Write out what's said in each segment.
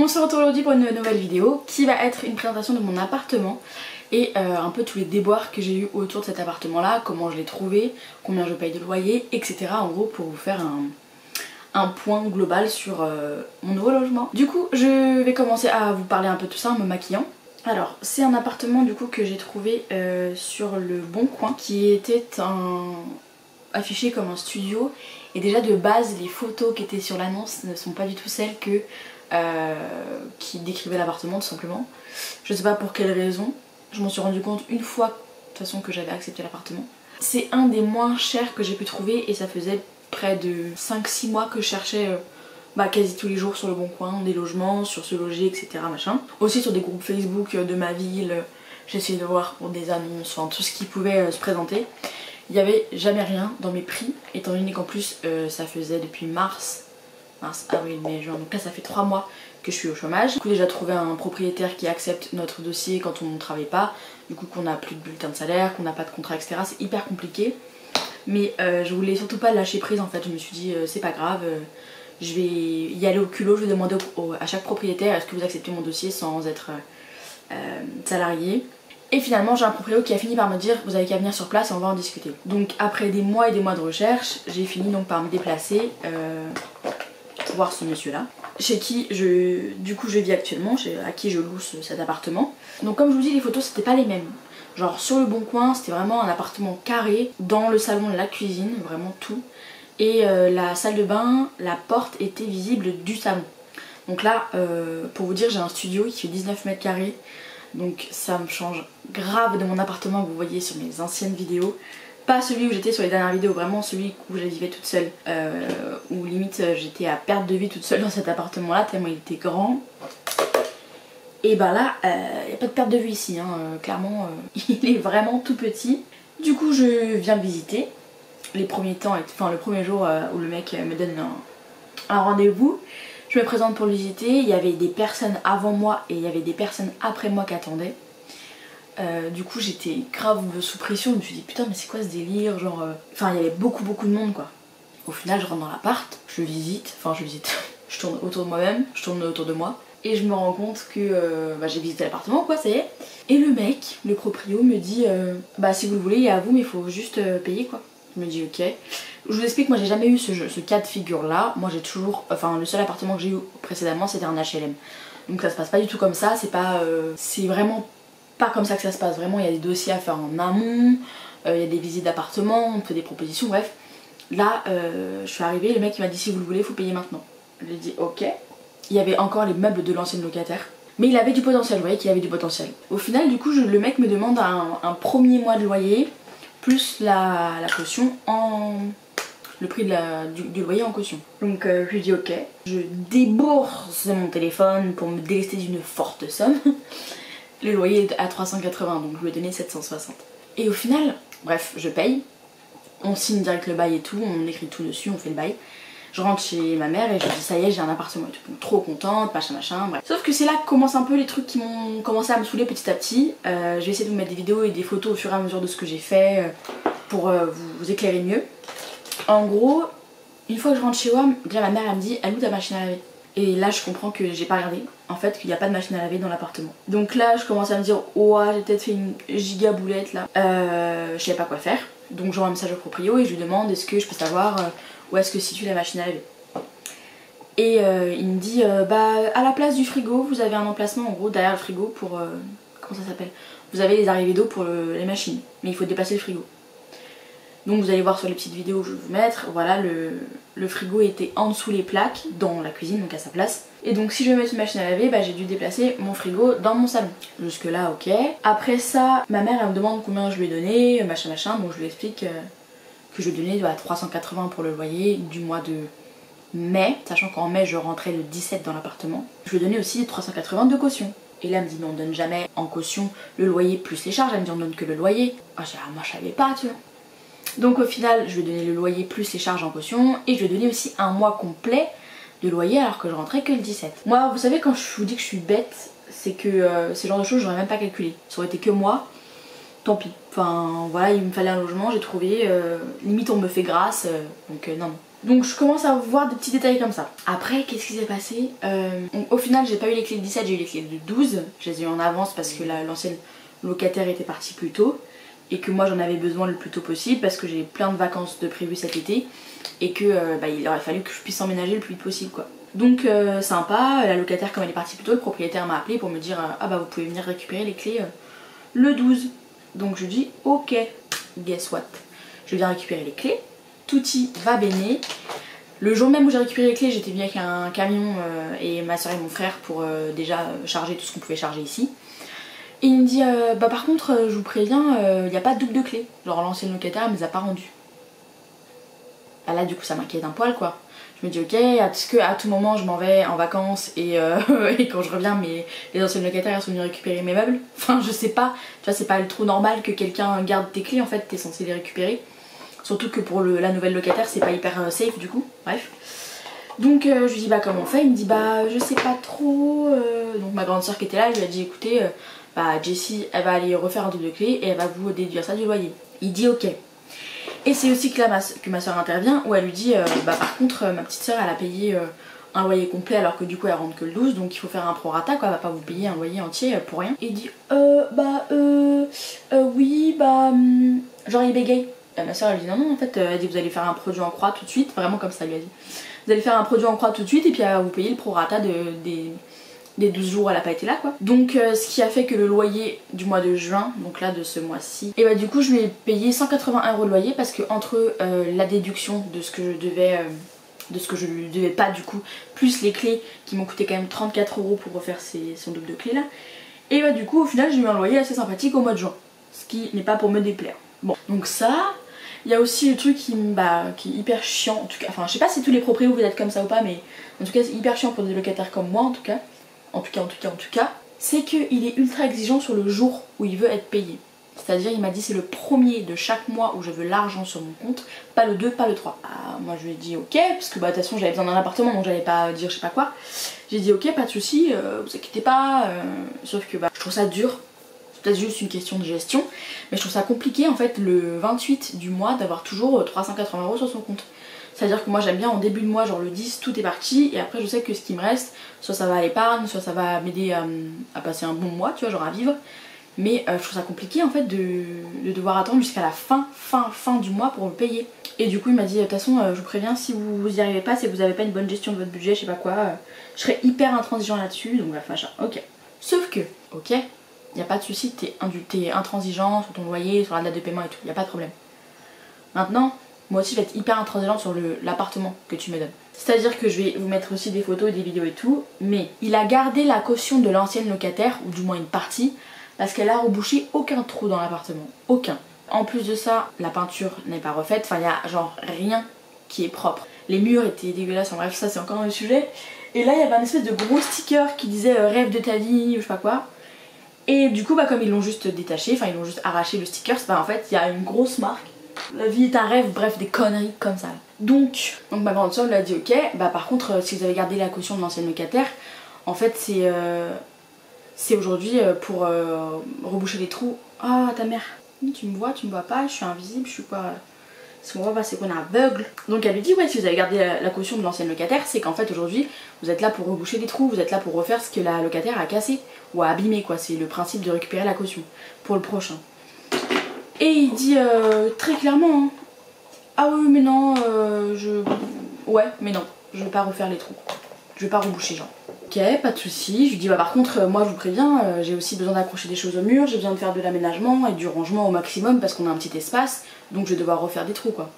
On se retrouve aujourd'hui pour une nouvelle vidéo qui va être une présentation de mon appartement et un peu tous les déboires que j'ai eu autour de cet appartement là, comment je l'ai trouvé, combien je paye de loyer, etc. En gros pour vous faire un point global sur mon nouveau logement. Du coup je vais commencer à vous parler un peu de tout ça en me maquillant. Alors c'est un appartement du coup que j'ai trouvé sur le Bon Coin qui était affiché comme un studio, et déjà de base les photos qui étaient sur l'annonce ne sont pas du tout celles qui décrivaient l'appartement tout simplement. Je sais pas pour quelle raison, je m'en suis rendu compte une fois de toute façon que j'avais accepté l'appartement. C'est un des moins chers que j'ai pu trouver et ça faisait près de 5-6 mois que je cherchais quasi tous les jours sur le Bon Coin des logements, sur Se Loger, etc. machin. Aussi sur des groupes Facebook de ma ville, j'essayais de voir pour des annonces, enfin tout ce qui pouvait se présenter. Il n'y avait jamais rien dans mes prix, étant donné qu'en plus ça faisait depuis mars, avril, mai, juin, donc là ça fait 3 mois que je suis au chômage. Du coup déjà trouver un propriétaire qui accepte notre dossier quand on ne travaille pas, du coup qu'on n'a plus de bulletin de salaire, qu'on n'a pas de contrat, etc. c'est hyper compliqué. Mais je voulais surtout pas lâcher prise en fait, je me suis dit c'est pas grave, je vais y aller au culot, je vais demander à chaque propriétaire est-ce que vous acceptez mon dossier sans être salarié. Et finalement j'ai un propriétaire qui a fini par me dire vous avez qu'à venir sur place et on va en discuter. Donc après des mois et des mois de recherche, j'ai fini donc par me déplacer pour voir ce monsieur là, chez qui je vis actuellement, à qui je loue cet appartement. Donc comme je vous dis, les photos c'était pas les mêmes. Genre sur le Bon Coin c'était vraiment un appartement carré, dans le salon, la cuisine, vraiment tout. Et la salle de bain, la porte était visible du salon. Donc là pour vous dire j'ai un studio qui fait 19 mètres carrés. Donc ça me change grave de mon appartement que vous voyez sur mes anciennes vidéos. Pas celui où j'étais sur les dernières vidéos, vraiment celui où je vivais toute seule. Où limite j'étais à perte de vie toute seule dans cet appartement là tellement il était grand. Et bah là, il n'y a pas de perte de vue ici, hein. Clairement il est vraiment tout petit. Du coup je viens le visiter. Les premiers temps, enfin le premier jour où le mec me donne un rendez-vous. Je me présente pour le visiter, il y avait des personnes avant moi et il y avait des personnes après moi qui attendaient. Du coup j'étais grave sous pression, je me suis dit putain mais c'est quoi ce délire, genre... Enfin il y avait beaucoup de monde quoi. Au final je rentre dans l'appart, je visite, je tourne autour de moi-même, je tourne autour de moi. Et je me rends compte que j'ai visité l'appartement quoi, ça y est. Et le mec, le proprio me dit si vous le voulez il est à vous mais il faut juste payer quoi. Je me dis ok. Je vous explique, moi j'ai jamais eu ce cas de figure là. Moi j'ai toujours, le seul appartement que j'ai eu précédemment c'était un HLM. Donc ça se passe pas du tout comme ça, c'est vraiment pas comme ça que ça se passe. Vraiment il y a des dossiers à faire en amont, il y a des visites d'appartements, on fait des propositions, bref. Là je suis arrivée, le mec il m'a dit si vous le voulez il faut payer maintenant. Je lui ai dit ok. Il y avait encore les meubles de l'ancienne locataire. Mais il avait du potentiel, vous voyez qu'il avait du potentiel. Au final du coup le mec me demande un premier mois de loyer plus la caution le prix du loyer en caution. Donc je lui dis ok. Je débourse mon téléphone pour me délester d'une forte somme. Le loyer est à 380 donc je lui ai donné 760. Et au final, bref, je paye. On signe direct le bail et tout, on écrit tout dessus, on fait le bail. Je rentre chez ma mère et je dis ça y est j'ai un appartement et tout. Trop contente, machin, bref. Sauf que c'est là que commencent un peu les trucs qui m'ont commencé à me saouler petit à petit. Je vais essayer de vous mettre des vidéos et des photos au fur et à mesure de ce que j'ai fait pour vous éclairer mieux. En gros, une fois que je rentre chez moi, déjà ma mère elle me dit elle est où ta machine à laver? Et là je comprends que j'ai pas regardé, en fait qu'il n'y a pas de machine à laver dans l'appartement. Donc là je commence à me dire oh j'ai peut-être fait une giga boulette là. Je savais pas quoi faire. Donc j'envoie un message au proprio et je lui demande est-ce que je peux savoir où est-ce que se situe la machine à laver. Et il me dit à la place du frigo vous avez un emplacement en gros derrière le frigo pour... comment ça s'appelle? Vous avez les arrivées d'eau pour les machines, mais il faut dépasser le frigo. Donc vous allez voir sur les petites vidéos que je vais vous mettre, voilà le frigo était en dessous les plaques dans la cuisine donc à sa place. Et donc si je veux mettre une machine à laver, j'ai dû déplacer mon frigo dans mon salon. Jusque là ok. Après ça, ma mère elle me demande combien je lui ai donné, machin, donc je lui explique que je lui ai donné 380 pour le loyer du mois de mai, sachant qu'en mai je rentrais le 17 dans l'appartement. Je lui ai donné aussi 380 de caution. Et là elle me dit mais on donne jamais en caution le loyer plus les charges, elle me dit on donne que le loyer. Moi je savais pas tu vois. Donc au final je lui ai donné le loyer plus les charges en caution et je lui ai donné aussi un mois complet de loyer alors que je rentrais que le 17. Moi vous savez quand je vous dis que je suis bête, c'est que ces genres de choses j'aurais même pas calculé. Ça aurait été que moi, tant pis. Enfin voilà il me fallait un logement, j'ai trouvé, limite on me fait grâce, donc non. Donc je commence à voir des petits détails comme ça. Après, qu'est-ce qui s'est passé? Au final, j'ai pas eu les clés de 17, j'ai eu les clés de 12. Je les ai eu en avance parce que l'ancienne locataire était partie plus tôt. Et que moi j'en avais besoin le plus tôt possible parce que j'ai plein de vacances de prévues cet été. Et que il aurait fallu que je puisse emménager le plus vite possible quoi. Donc sympa, la locataire comme elle est partie plus tôt, le propriétaire m'a appelé pour me dire ah bah vous pouvez venir récupérer les clés le 12. Donc je dis ok, guess what. Je viens récupérer les clés, tutti va bene. Le jour même où j'ai récupéré les clés, j'étais venue avec un camion et ma soeur et mon frère pour déjà charger tout ce qu'on pouvait charger ici. Et il me dit bah par contre je vous préviens, il n'y a pas de double de clés. Genre l'ancienne locataire elle me les a pas rendues. Bah là du coup ça m'inquiète un poil quoi. Je me dis ok, est-ce que à tout moment je m'en vais en vacances et quand je reviens les anciennes locataires elles sont venues récupérer mes meubles. Enfin je sais pas, tu vois c'est pas trop normal que quelqu'un garde tes clés en fait, t'es censé les récupérer. Surtout que pour la nouvelle locataire c'est pas hyper safe du coup, bref. Donc je lui dis bah comment on fait, il me dit bah je sais pas trop. Donc ma grande soeur qui était là elle lui a dit écoutez bah Jessie elle va aller refaire un double de clé et elle va vous déduire ça du loyer. Il dit ok. Et c'est aussi que là que ma soeur intervient où elle lui dit bah par contre ma petite soeur elle a payé un loyer complet alors que du coup elle rentre que le 12 donc il faut faire un prorata quoi, elle va pas vous payer un loyer entier pour rien. Et il dit oui bah genre il bégaye. Ma soeur elle dit non en fait elle dit vous allez faire un produit en croix tout de suite, vraiment comme ça elle lui a dit. Vous allez faire un produit en croix tout de suite et puis elle va vous payer le prorata des 12 jours où elle a pas été là quoi. Donc ce qui a fait que le loyer du mois de juin, donc là de ce mois-ci, et bah du coup je lui ai payé 180 € de loyer parce que entre la déduction de ce que je devais de ce que je lui devais pas du coup, plus les clés qui m'ont coûté quand même 34 € pour refaire son double de clés là, et bah du coup au final j'ai eu un loyer assez sympathique au mois de juin, ce qui n'est pas pour me déplaire. Bon donc ça, il y a aussi le truc qui est hyper chiant en tout cas, enfin je sais pas si tous les proprios vous êtes comme ça ou pas mais en tout cas c'est hyper chiant pour des locataires comme moi en tout cas, c'est qu'il est ultra exigeant sur le jour où il veut être payé. C'est-à-dire il m'a dit c'est le premier de chaque mois où je veux l'argent sur mon compte, pas le 2, pas le 3. Ah, moi je lui ai dit ok, parce que bah de toute façon j'avais besoin d'un appartement donc j'allais pas dire je sais pas quoi. J'ai dit ok pas de soucis, vous inquiétez pas, sauf que bah je trouve ça dur. C'est peut-être juste une question de gestion, mais je trouve ça compliqué en fait le 28 du mois d'avoir toujours 380 € sur son compte. C'est-à-dire que moi j'aime bien en début de mois, genre le 10 tout est parti et après je sais que ce qui me reste, soit ça va à l'épargne, soit ça va m'aider à passer un bon mois, tu vois, genre à vivre. Mais je trouve ça compliqué en fait de devoir attendre jusqu'à la fin du mois pour me payer. Et du coup il m'a dit de toute façon je vous préviens si vous y arrivez pas, si vous avez pas une bonne gestion de votre budget, je sais pas quoi, je serai hyper intransigeant là-dessus, donc bref machin, ok. Sauf que, ok, y a pas de souci, t'es intransigeant sur ton loyer, sur la date de paiement et tout, y a pas de problème. Maintenant, moi aussi je vais être hyper intransigeante sur l'appartement que tu me donnes. C'est-à-dire que je vais vous mettre aussi des photos, des vidéos et tout, mais il a gardé la caution de l'ancienne locataire, ou du moins une partie, parce qu'elle a rebouché aucun trou dans l'appartement. Aucun. En plus de ça, la peinture n'est pas refaite, enfin il y a genre rien qui est propre. Les murs étaient dégueulasses, enfin bref ça c'est encore un sujet. Et là il y avait un espèce de gros sticker qui disait rêve de ta vie ou je sais pas quoi. Et du coup bah comme ils l'ont juste détaché, enfin ils l'ont juste arraché le sticker, bah en fait il y a une grosse marque. La vie est un rêve, bref des conneries comme ça. Donc ma grande soeur lui a dit ok, bah par contre si vous avez gardé la caution de l'ancienne locataire, en fait c'est aujourd'hui pour reboucher les trous. Ah ta mère, tu me vois pas, je suis invisible, je suis quoi, ce qu'on voit pas c'est qu'on est aveugle. Donc elle lui dit ouais si vous avez gardé la caution de l'ancienne locataire c'est qu'en fait aujourd'hui vous êtes là pour reboucher les trous, vous êtes là pour refaire ce que la locataire a cassé ou a abîmé quoi, c'est le principe de récupérer la caution pour le prochain. Et il dit très clairement hein, ah oui mais non ouais mais non je vais pas refaire les trous, je vais pas reboucher genre. Ok pas de soucis, je lui dis bah par contre moi je vous préviens j'ai aussi besoin d'accrocher des choses au mur, j'ai besoin de faire de l'aménagement et du rangement au maximum parce qu'on a un petit espace donc je vais devoir refaire des trous quoi.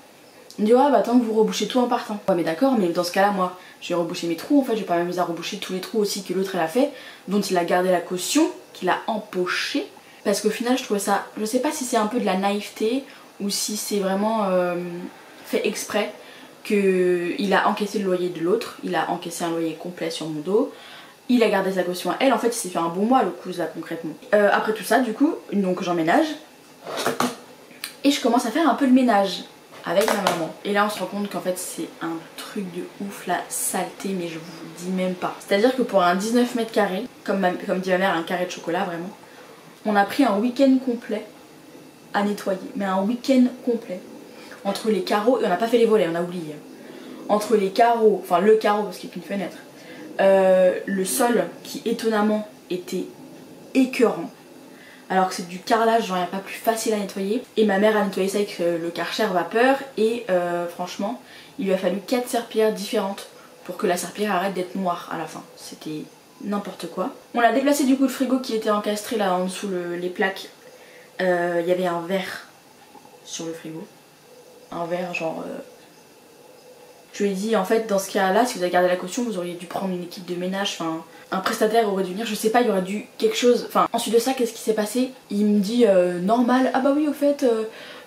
Il me dit ouais bah attends que vous rebouchez tout en partant. Ouais mais d'accord mais dans ce cas là moi je vais reboucher mes trous en fait, je vais pas m'amuser à reboucher tous les trous aussi que l'autre elle a fait, dont il a gardé la caution, qu'il a empoché. Parce qu'au final je trouvais ça, je sais pas si c'est un peu de la naïveté ou si c'est vraiment fait exprès qu'il a encaissé le loyer de l'autre, il a encaissé un loyer complet sur mon dos, il a gardé sa caution à elle, en fait il s'est fait un bon mois le coup là concrètement. Après tout ça du coup, donc j'emménage et je commence à faire un peu le ménage avec ma maman. Et là on se rend compte qu'en fait c'est un truc de ouf la saleté mais je vous dis même pas. C'est-à-dire que pour un 19 mètres carrés, comme dit ma mère un carré de chocolat vraiment, on a pris un week-end complet à nettoyer, mais un week-end complet. Entre les carreaux, et on n'a pas fait les volets, on a oublié. entre les carreaux, enfin le carreau parce qu'il n'y a qu'une fenêtre, le sol qui étonnamment était écœurant. Alors que c'est du carrelage, genre il n'y a pas plus facile à nettoyer. Et ma mère a nettoyé ça avec le Karcher vapeur et franchement il lui a fallu 4 serpillères différentes pour que la serpillière arrête d'être noire à la fin. C'était n'importe quoi. On a déplacé du coup le frigo qui était encastré là en dessous les plaques. Il y avait un verre sur le frigo. Un verre genre... Je lui ai dit en fait dans ce cas là si vous avez gardé la caution vous auriez dû prendre une équipe de ménage, enfin un prestataire aurait dû venir, je sais pas, il y aurait dû quelque chose, enfin ensuite de ça qu'est-ce qui s'est passé? Il me dit normal, ah bah oui au fait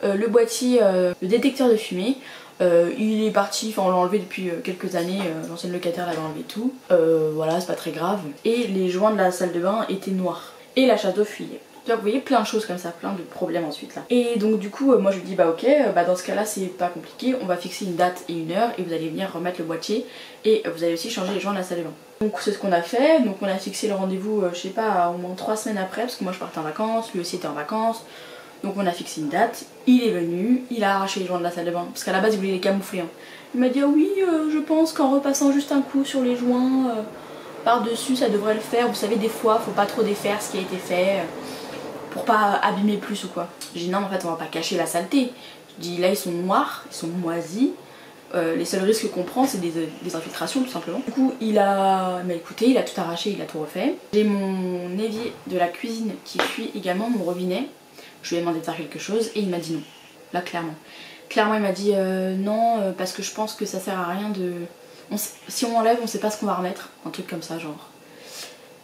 le boîtier, le détecteur de fumée, il est parti, enfin on l'a enlevé depuis quelques années, l'ancienne locataire l'avait enlevé tout, voilà c'est pas très grave, et les joints de la salle de bain étaient noirs, et la chasse d'eau fuyait. Donc vous voyez plein de choses comme ça, plein de problèmes ensuite là. Et donc du coup moi je lui dis bah ok, bah dans ce cas là c'est pas compliqué, on va fixer une date et une heure et vous allez venir remettre le boîtier et vous allez aussi changer les joints de la salle de bain. Donc c'est ce qu'on a fait, donc on a fixé le rendez-vous je sais pas au moins 3 semaines après parce que moi je partais en vacances, lui aussi était en vacances. Donc on a fixé une date, il est venu, il a arraché les joints de la salle de bain parce qu'à la base il voulait les camoufler. Hein. Il m'a dit ah oui je pense qu'en repassant juste un coup sur les joints par-dessus ça devrait le faire, vous savez des fois faut pas trop défaire ce qui a été fait. Pour pas abîmer plus ou quoi. J'ai dit non mais en fait on va pas cacher la saleté. Je dis là ils sont noirs, ils sont moisis. Les seuls risques qu'on prend c'est des infiltrations tout simplement. Du coup il m'a écouté, il a tout arraché, il a tout refait. J'ai mon évier de la cuisine qui fuit également mon robinet. Je lui ai demandé de faire quelque chose et il m'a dit non. Là clairement. Clairement il m'a dit non parce que je pense que ça sert à rien de... si on enlève on sait pas ce qu'on va remettre. Un truc comme ça genre.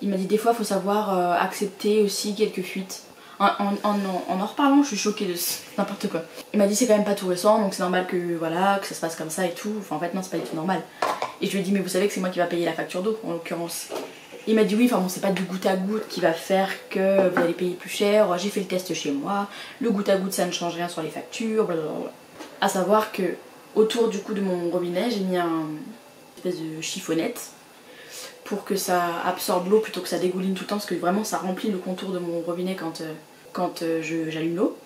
Il m'a dit des fois il faut savoir accepter aussi quelques fuites. En reparlant, je suis choquée de n'importe quoi. Il m'a dit c'est quand même pas tout récent, donc c'est normal que voilà que ça se passe comme ça et tout. Enfin en fait non c'est pas du tout normal. Et je lui ai dit mais vous savez que c'est moi qui va payer la facture d'eau en l'occurrence. Il m'a dit oui, enfin bon c'est pas du goutte à goutte qui va faire que vous allez payer plus cher. J'ai fait le test chez moi, le goutte à goutte ça ne change rien sur les factures, blablabla. À savoir que autour du coup de mon robinet j'ai mis une espèce de chiffonnette pour que ça absorbe l'eau plutôt que ça dégouline tout le temps parce que vraiment ça remplit le contour de mon robinet quand j'allume l'eau.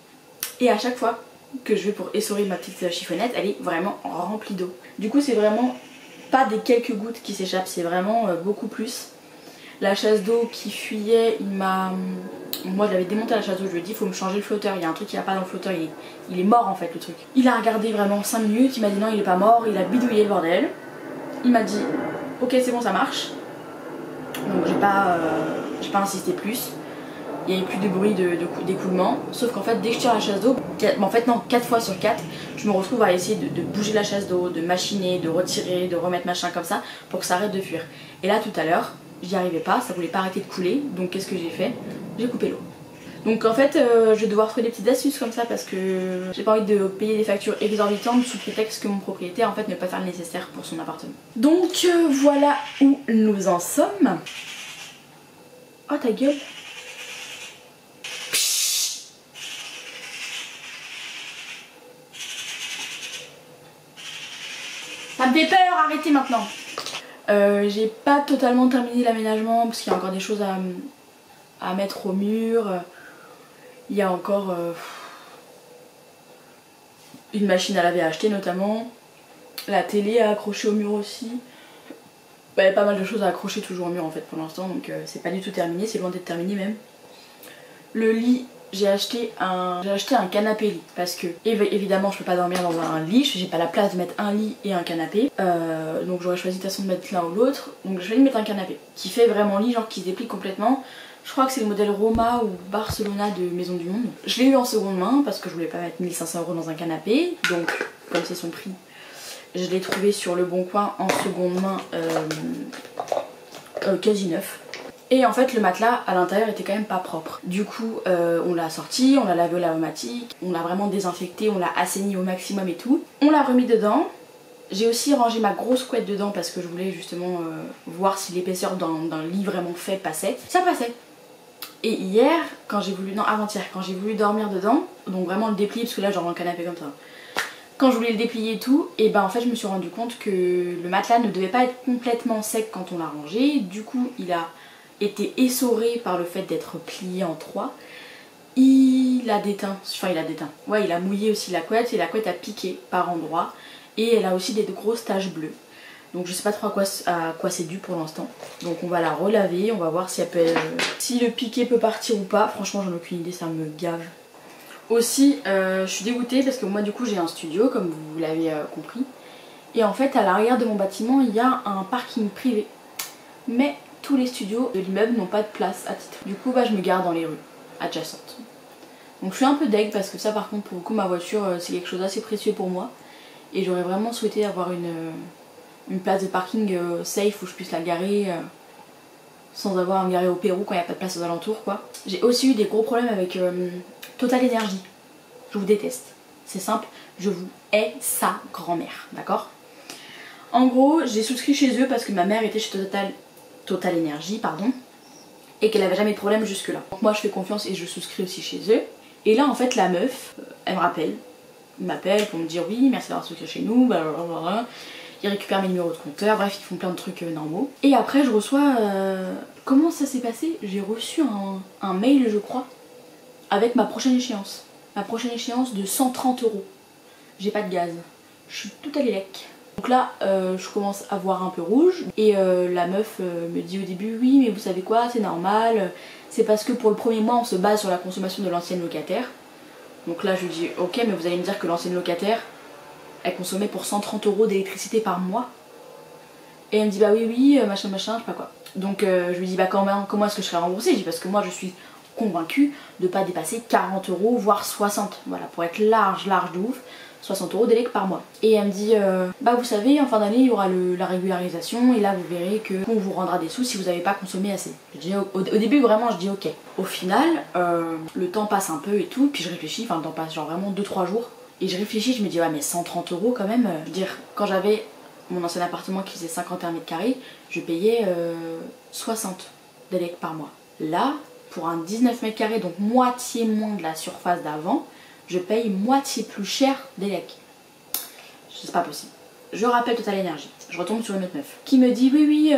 Et à chaque fois que je vais pour essorer ma petite chiffonnette, elle est vraiment remplie d'eau. Du coup c'est vraiment pas des quelques gouttes qui s'échappent, c'est vraiment beaucoup plus. La chasse d'eau qui fuyait, moi j'avais démonté la chasse d'eau, je lui ai dit il faut me changer le flotteur, il y a un truc qui va pas dans le flotteur, il est mort en fait le truc. Il a regardé vraiment 5 minutes, il m'a dit non il est pas mort, il a bidouillé le bordel. Il m'a dit ok c'est bon ça marche. Donc j'ai pas insisté plus. Il n'y avait plus de bruit d'écoulement. Sauf qu'en fait dès que je tire la chasse d'eau, en fait non, 4 fois sur 4, je me retrouve à essayer de bouger la chasse d'eau, de machiner, de retirer, de remettre machin comme ça pour que ça arrête de fuir. Et là tout à l'heure, j'y arrivais pas, ça voulait pas arrêter de couler. Donc qu'est-ce que j'ai fait? J'ai coupé l'eau. Donc en fait je vais devoir trouver des petites astuces comme ça parce que j'ai pas envie de payer des factures exorbitantes sous prétexte que mon propriétaire en fait ne peut pas faire le nécessaire pour son appartement. Donc voilà où nous en sommes. Oh ta gueule. Ça me fait peur, arrêtez maintenant. J'ai pas totalement terminé l'aménagement parce qu'il y a encore des choses à mettre au mur. Il y a encore une machine à laver à acheter notamment. La télé à accrocher au mur aussi. Il y a pas mal de choses à accrocher toujours au mur en fait pour l'instant, donc c'est pas du tout terminé, c'est loin d'être terminé même. Le lit, j'ai acheté un canapé lit parce que évidemment je peux pas dormir dans un lit, j'ai pas la place de mettre un lit et un canapé, donc j'aurais choisi de toute façon de mettre l'un ou l'autre, donc j'ai choisi de mettre un canapé qui fait vraiment lit, genre qui se déplie complètement. Je crois que c'est le modèle Roma ou Barcelona de Maison du Monde. Je l'ai eu en seconde main parce que je voulais pas mettre 1500 € dans un canapé, donc comme c'est son prix, je l'ai trouvé sur le Bon Coin en seconde main quasi neuf. Et en fait le matelas à l'intérieur était quand même pas propre. Du coup on l'a sorti, on l'a lavé au lave-matic, on l'a vraiment désinfecté, on l'a assaini au maximum et tout. On l'a remis dedans. J'ai aussi rangé ma grosse couette dedans parce que je voulais justement voir si l'épaisseur d'un lit vraiment fait passait. Ça passait. Et hier, quand j'ai voulu, non avant-hier, quand j'ai voulu dormir dedans, donc vraiment le déplier parce que là genre dans le canapé comme ça. Quand je voulais le déplier et tout, et ben en fait je me suis rendu compte que le matelas ne devait pas être complètement sec quand on l'a rangé. Du coup il a été essoré par le fait d'être plié en 3. Il a déteint, ouais il a mouillé aussi la couette et la couette a piqué par endroits. et elle a aussi des grosses taches bleues. Donc je sais pas trop à quoi c'est dû pour l'instant. Donc on va la relaver, on va voir si elle peut, si le piqué peut partir ou pas. Franchement j'en ai aucune idée, ça me gave. Aussi je suis dégoûtée parce que moi du coup j'ai un studio comme vous l'avez compris. Et en fait à l'arrière de mon bâtiment il y a un parking privé. Mais tous les studios de l'immeuble n'ont pas de place à titre. Du coup bah, je me gare dans les rues adjacentes. Donc je suis un peu deg parce que ça par contre pour le coup ma voiture c'est quelque chose d'assez précieux pour moi. Et j'aurais vraiment souhaité avoir une place de parking safe où je puisse la garer sans avoir à me garer au Pérou quand il n'y a pas de place aux alentours quoi. J'ai aussi eu des gros problèmes avec Total Energy. Je vous déteste. C'est simple, je vous hais sa grand-mère, d'accord? En gros, j'ai souscrit chez eux parce que ma mère était chez Total Energy, pardon, et qu'elle avait jamais de problème jusque là. Donc moi je fais confiance et je souscris aussi chez eux. Et là en fait la meuf, elle me rappelle, il m'appelle pour me dire oui merci d'avoir souscrit chez nous, blablabla. Ils récupèrent mes numéros de compteur, bref ils font plein de trucs normaux. Et après je reçois, comment ça s'est passé? J'ai reçu un mail je crois, avec ma prochaine échéance. Ma prochaine échéance de 130 €. J'ai pas de gaz, je suis tout à l'élec. Donc là je commence à voir un peu rouge et la meuf me dit au début oui mais vous savez quoi c'est normal, c'est parce que pour le premier mois on se base sur la consommation de l'ancienne locataire. Donc là je lui dis ok mais vous allez me dire que l'ancienne locataire elle consommait pour 130 € d'électricité par mois. Et elle me dit bah oui machin machin je sais pas quoi. Donc je lui dis bah comment est-ce que je serai remboursée? Je dis parce que moi je suis convaincue de pas dépasser 40 € voire 60, voilà pour être large de ouf. 60 € d'élec par mois. Et elle me dit bah vous savez en fin d'année il y aura la régularisation et là vous verrez qu'on vous rendra des sous si vous n'avez pas consommé assez. Je dis, au début vraiment je dis ok. Au final le temps passe un peu et tout puis je réfléchis, enfin le temps passe genre vraiment 2-3 jours et je réfléchis, je me dis ouais mais 130 € quand même. Je veux dire quand j'avais mon ancien appartement qui faisait 51 mètres carrés je payais 60 d'élec par mois. Là pour un 19 mètres carrés donc moitié moins de la surface d'avant je paye moitié plus cher d'élec. C'est pas possible. Je rappelle Total Energy. Je retombe sur une autre meuf qui me dit oui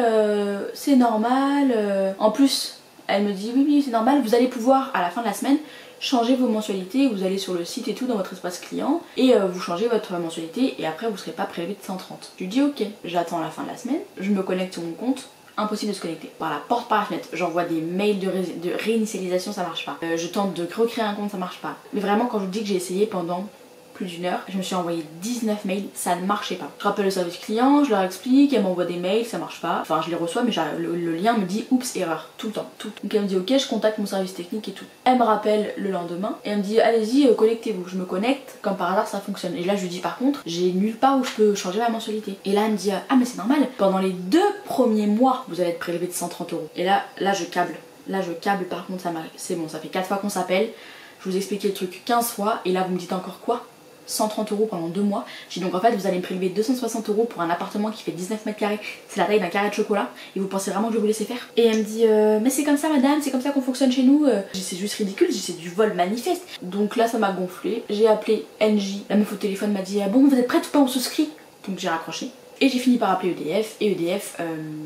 c'est normal. En plus elle me dit oui c'est normal, vous allez pouvoir à la fin de la semaine changer vos mensualités, vous allez sur le site et tout dans votre espace client et vous changez votre mensualité et après vous serez pas prélevé de 130. Je lui dis ok, j'attends la fin de la semaine, je me connecte sur mon compte. Impossible de se connecter. Par la porte, par la fenêtre, j'envoie des mails de réinitialisation, ça marche pas. Je tente de recréer un compte, ça marche pas. Mais vraiment quand je vous dis que j'ai essayé pendant plus d'1 heure, je me suis envoyé 19 mails, ça ne marchait pas. Je rappelle le service client, je leur explique, elle m'envoie des mails, ça marche pas. Enfin je les reçois mais le lien me dit oups erreur, tout le temps, tout. Donc elle me dit ok je contacte mon service technique et tout. Elle me rappelle le lendemain et elle me dit allez-y connectez-vous. Je me connecte, comme par hasard ça fonctionne. Et là je lui dis par contre j'ai nulle part où je peux changer ma mensualité. Et là elle me dit ah mais c'est normal, pendant les 2 premiers mois vous allez être prélevé de 130 €. Et là je câble. Là je câble par contre c'est bon, ça fait 4 fois qu'on s'appelle. Je vous expliquais le truc 15 fois et là vous me dites encore quoi? 130 € pendant 2 mois. J'ai dit donc en fait vous allez me prélever 260 € pour un appartement qui fait 19 mètres carrés, c'est la taille d'un carré de chocolat et vous pensez vraiment que je vais vous laisser faire? Et elle me dit mais c'est comme ça madame, c'est comme ça qu'on fonctionne chez nous. C'est juste ridicule, c'est du vol manifeste. Donc là ça m'a gonflé, j'ai appelé NJ, la meuf au téléphone m'a dit ah bon vous êtes prête ou pas on souscrit? Donc j'ai raccroché. Et j'ai fini par appeler EDF et EDF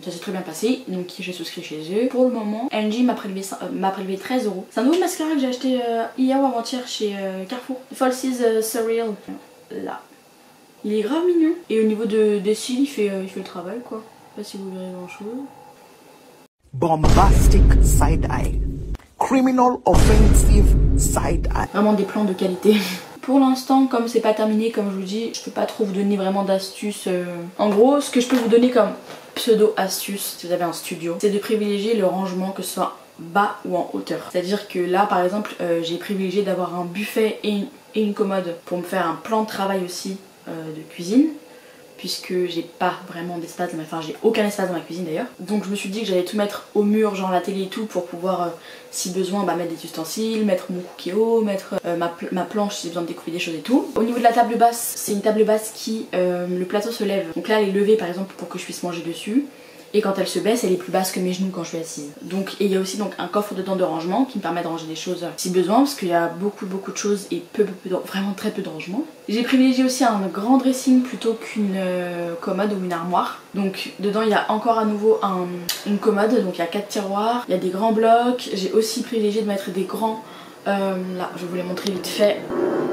ça s'est très bien passé donc j'ai souscrit chez eux. Pour le moment NJ m'a prélevé 13 €. C'est un nouveau mascara que j'ai acheté hier ou avant-hier chez Carrefour. Falsies Surreal. Là. Il est grave mignon. Et au niveau des cils il fait le travail quoi. Je sais pas si vous verrez grand chose. Bombastic side eye. Criminal offensive side eye. Vraiment des plans de qualité. Pour l'instant, comme c'est pas terminé, comme je vous dis, je peux pas trop vous donner vraiment d'astuces. En gros, ce que je peux vous donner comme pseudo astuce, si vous avez un studio, c'est de privilégier le rangement, que ce soit bas ou en hauteur. C'est-à-dire que là, par exemple, j'ai privilégié d'avoir un buffet et une commode pour me faire un plan de travail aussi de cuisine. Puisque j'ai pas vraiment d'espace, enfin j'ai aucun espace dans ma cuisine d'ailleurs. Donc je me suis dit que j'allais tout mettre au mur, genre la télé et tout, pour pouvoir, si besoin, mettre des ustensiles, mettre mon cookéo, mettre ma planche si j'ai besoin de découper des choses et tout. Au niveau de la table basse, c'est une table basse qui, le plateau se lève. Donc là elle est levée par exemple pour que je puisse manger dessus. Et quand elle se baisse, elle est plus basse que mes genoux quand je suis assise. Donc, et il y a aussi donc un coffre dedans de rangement qui me permet de ranger des choses si besoin, parce qu'il y a beaucoup de choses et vraiment très peu de rangement. J'ai privilégié aussi un grand dressing plutôt qu'une commode ou une armoire. Donc dedans il y a encore à nouveau une commode, donc il y a 4 tiroirs, il y a des grands blocs. J'ai aussi privilégié de mettre des grands Là, je vais vous les montrer vite fait.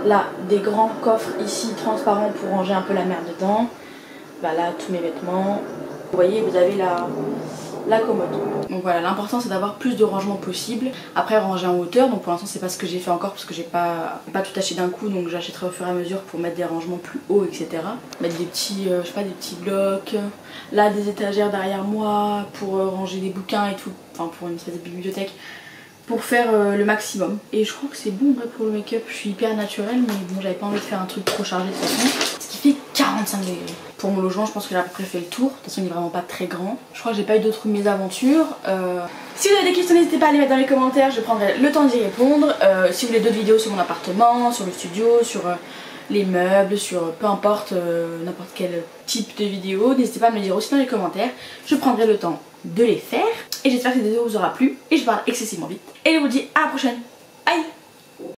Là, des grands coffres ici transparents pour ranger un peu la merde dedans. Bah là, tous mes vêtements. Vous voyez, vous avez la commode. Donc voilà, l'important c'est d'avoir plus de rangement possible. Après, ranger en hauteur, donc pour l'instant c'est pas ce que j'ai fait encore parce que j'ai pas tout acheté d'un coup, donc j'achèterai au fur et à mesure pour mettre des rangements plus hauts, etc. Mettre des petits, je sais pas, des petits blocs. Là, des étagères derrière moi pour ranger des bouquins et tout, enfin pour une espèce de bibliothèque. Pour faire le maximum. Et je crois que c'est bon pour le make-up. Je suis hyper naturelle, mais bon, j'avais pas envie de faire un truc trop chargé de toute façon. Ce qui fait 45 degrés. Pour mon logement, je pense que j'ai à peu près fait le tour. De toute façon, il est vraiment pas très grand. Je crois que j'ai pas eu d'autres mésaventures. Si vous avez des questions, n'hésitez pas à les mettre dans les commentaires. Je prendrai le temps d'y répondre. Si vous voulez d'autres vidéos sur mon appartement, sur le studio, sur les meubles, sur peu importe, n'importe quel type de vidéo, n'hésitez pas à me le dire aussi dans les commentaires. Je prendrai le temps de les faire. Et j'espère que cette vidéo vous aura plu. Et je parle excessivement vite. Et je vous dis à la prochaine. Bye!